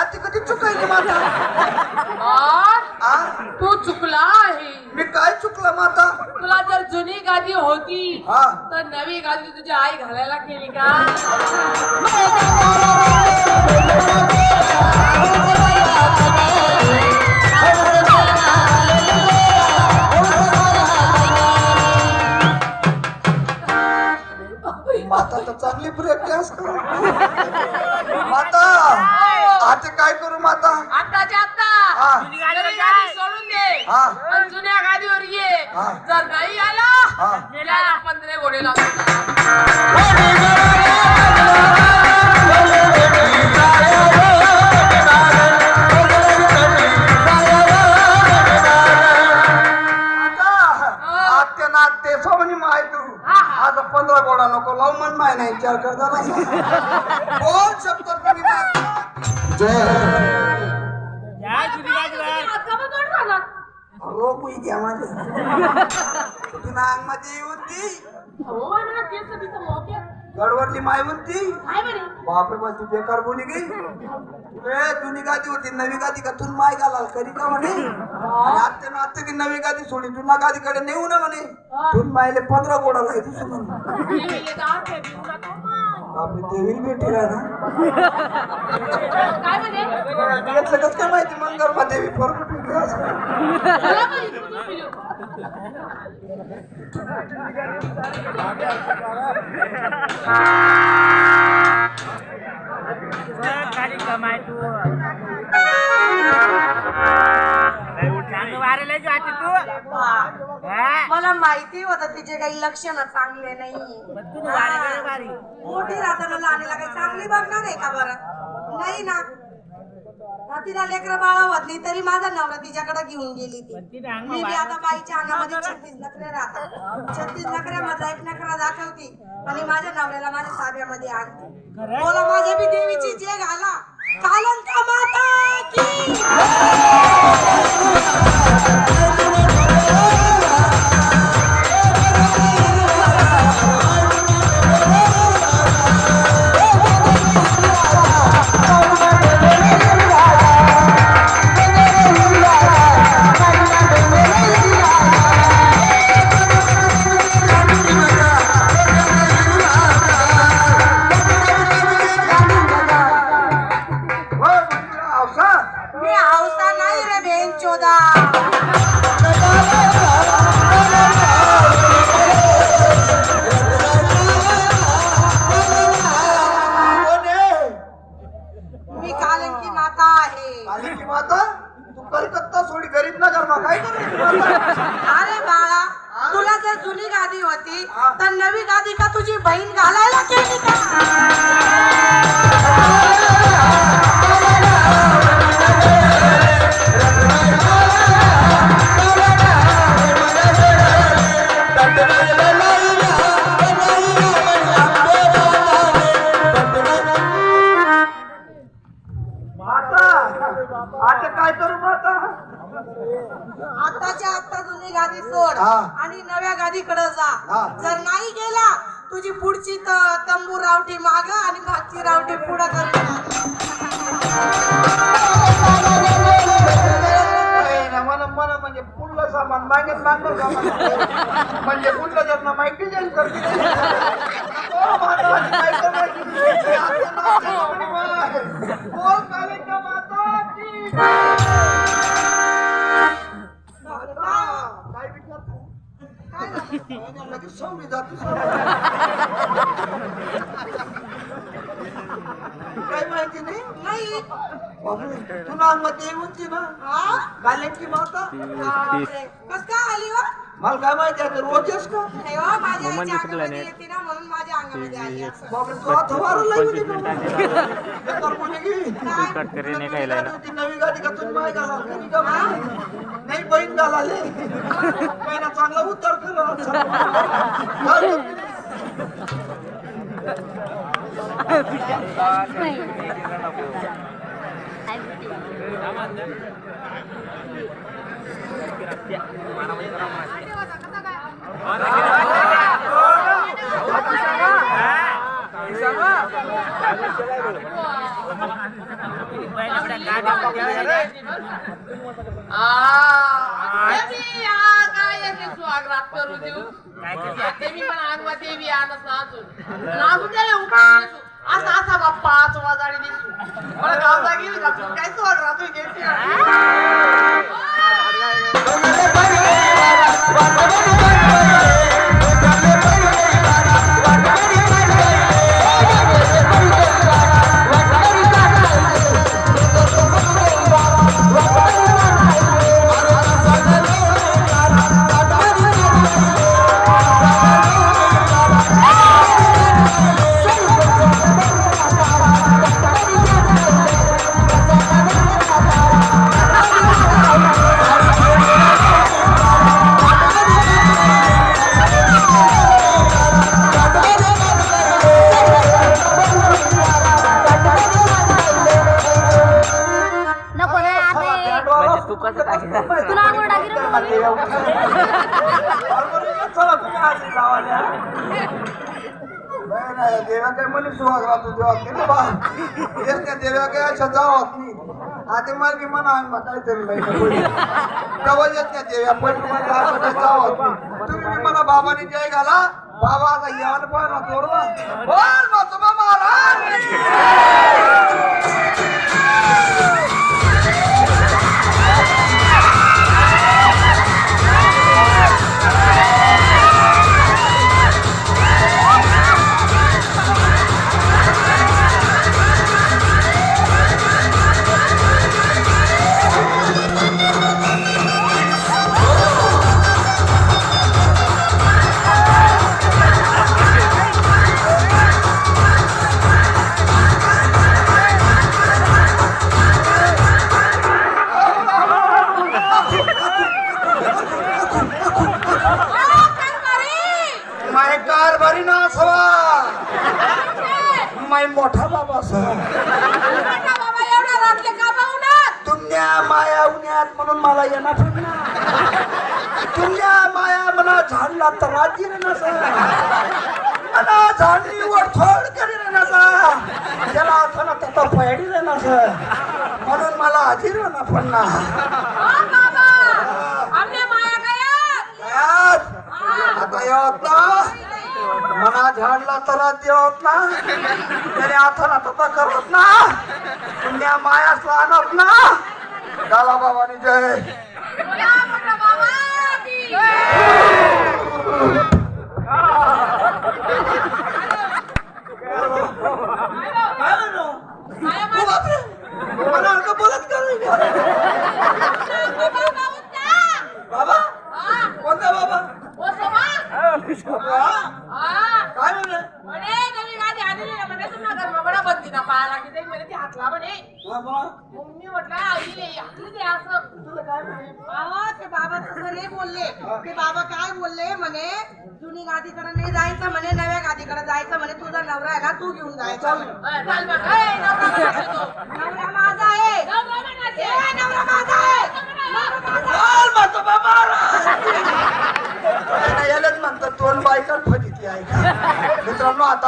आती कधी चुकायची माता? तू चुकला आहे. मी काय चुकलं माता? तुला जर जुनी गादी होती हा तर नवी गादी तुझी आई घालायला केली का? माता तर चांगली प्रॅक्टिस करू माता. आता काय करू माता? आताच्या हा. आता जुनी गादी सोडून दे हा. आणि जुन्या गादीवर ये. हा. जर नाही आला हा. त्याला 15 घोडे लागतात. आता 15 गोडा नको लावू म्हण माय नाही विचार करता बोल शब्द रोग घ्या माझ्या तुला अंगमध्ये येऊन ती गडवरली माय म्हणती बापरे बा तू बेकार बोली गई. जुनी गादी होती नवी गादी का तू माय घालाल करी का म्हणे. आत्या आत्या की नवी गादी सोडी तुला गादीकडे नेऊ ना म्हणे. तू मायले 15 गोडा लायची सुन बापरे देवील भेटी ना घेतलं कस काय माहिती मंगरमा देवी परत खाली कमाय तू वारेला जाते तू. मला माहिती होतं तिचे काही लक्षण चांगले नाही. मोठी राहताना लहानीला काही चांगली बघणार आहे का बरं? नाही ना. तिला लेकरं बाळा होतली तरी माझा नवरा तिच्याकडे घेऊन गेली ती. मी बी आता बाईच्या अंगामध्ये 36 नखरे राहतात. 36 नखऱ्यामधला एक नखरा दाखवती आणि माझ्या नवऱ्याला माझ्या ताब्यामध्ये आणते. बोला माझ्या बी देवीची जे घाला कालंका माता की. अरे बाळा तुला जर जुनी गादी होती तर नवी गादी का तुझी बहीण घालायला केली का? आता काय करू माता? आताच्या आता जुनी गादी सोड आणि नव्या गादीकडे जा. जर नाही गेला तुझी पुढची तंबू रावटी माग आणि मागची रावटी पुढे करून मला म्हणजे पुढलं सामान मागेत मागलं सामान म्हणजे पुढलं जर ना माहिती जाईल करते लगेच सवडी जातो काय माहिती नाही तुला मध्ये येऊनची ना गाल्यांची माता कस काय आली वा? मला काय माहिती आता रोजच का माझ्या अंगामध्ये येते ना म्हणून माझ्या अंगामध्ये आली असं. बापरे तू आता वारं लागली नवी गाडी का तुम्ही माय घाला नाही बहीण घालाले पहिला चांगला उत्तर स्वागत करू देऊ काय करते? ते मी पण अंगवा देवी आणत नाचून द्या उठून दिसू असा असा बा 5 वाजाडी दिसू मला गावला गेली का तू काय स्वागत राहतोय नको रे आता तू कसं टाकलं? तुला आंघोळ टाकी रे मम्मी. चला तुम्ही आधी लावायला. नाही, देवा काय म्हणे सुहाग राहतो देवा केलं बा येस काय देवा काय अशा जावत नाही आधी मला की म्हणा अंगमा काहीतरी डबल येत काय देव्या पण तुम्हाला असं काही जावत नाही तुम्ही बी मला बाबाने जय घाला बाबा आता यान पण तोडवा बोल मातोबा महाराज माय कारभारी ना असावा माय मोठा बाबा असावा बाबा एवढा रातले का पाहुणात तुमच्या माया उन्यात म्हणून मला येणार पडणार तुमच्या माया मना झाडला तर राजी रे नसा मना झाडली वरथोड करी रे नसा त्याला असं त्याचा पैडी रे नसा म्हणून मला हाजीर ना पडणार बाबा आमने माया गयात आता येत ना मना झाडला तर येत ना त्याने आथाना तसा करत ना तुमच्या मायास आणत ना दादा बाबानी जय बोला मोठा बाबा की मला अंक बोलत बाबा कोणता बाबा काय म्हणलं बाबा तसं नाही बोलले ते बाबा काय बोलले म्हणे जुनी गादीकडे नाही जायचं म्हणे नव्या गादीकडे जायचं म्हणे तुझा नवरा आहे का तू घेऊन जायचा नवरा माझा आहे नवरा माझा आहे यालाच म्हणतात दोन बायका फजिती आहे मित्रांनो आता